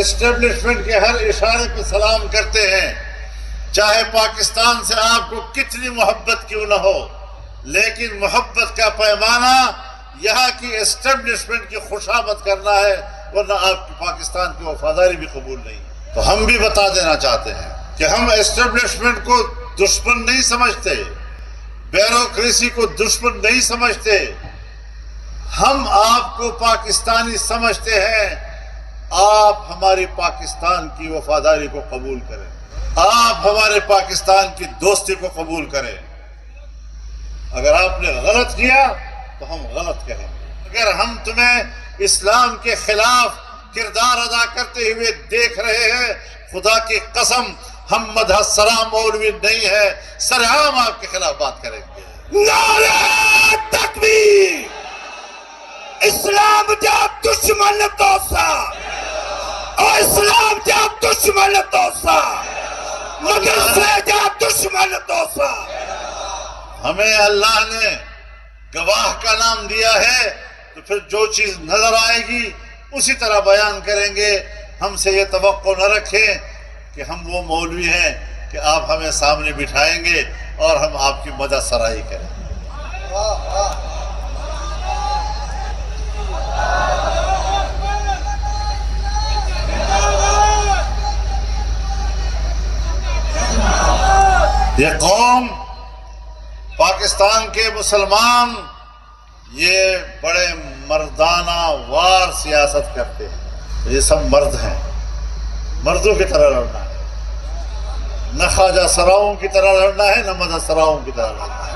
Establishment کے ہر اشارے پہ سلام کرتے ہیں، چاہے پاکستان سے آپ کو کتنی محبت کیوں نہ ہو، لیکن محبت کا پیمانہ یہاں کی اسٹیبلشمنٹ کی خوشامد کرنا ہے، ورنہ آپ کی پاکستان کی وفاداری بھی قبول نہیں۔ تو ہم بھی بتا دینا چاہتے ہیں کہ ہم اسٹیبلشمنٹ کو دشمن نہیں سمجھتے، بیوروکریسی کو دشمن نہیں سمجھتے، ہم آپ کو پاکستانی سمجھتے ہیں۔ آپ ہماری پاکستان کی وفاداری کو قبول کریں، آپ ہمارے پاکستان کی دوستی کو قبول کریں۔ اگر آپ نے غلط کیا تو ہم غلط کہیں گے۔ اگر ہم تمہیں اسلام کے خلاف کردار ادا کرتے ہوئے دیکھ رہے ہیں، خدا کی قسم ہم مدحت سلام مولوی نہیں ہے، سرعام آپ کے خلاف بات کریں گے۔ نعرہ تکبیر! اسلام جب دشمن دوسا اور اسلام جب دشمن دوسا، مدرسے جب دشمن دوسا۔ ہمیں اللہ نے گواہ کا نام دیا ہے، تو پھر جو چیز نظر آئے گی اسی طرح بیان کریں گے۔ ہم سے یہ توقع نہ رکھیں کہ ہم وہ مولوی ہیں کہ آپ ہمیں سامنے بٹھائیں گے اور ہم آپ کی مدح سرائی کریں۔ یہ قوم، پاکستان کے مسلمان، یہ بڑے مردانہ وار سیاست کرتے ہیں۔ یہ سب مرد ہیں، مردوں کی طرح لڑنا ہے، نہ خواجہ سراؤں کی طرح لڑنا ہے، نہ مدحت سراؤں کی طرح لڑنا ہے۔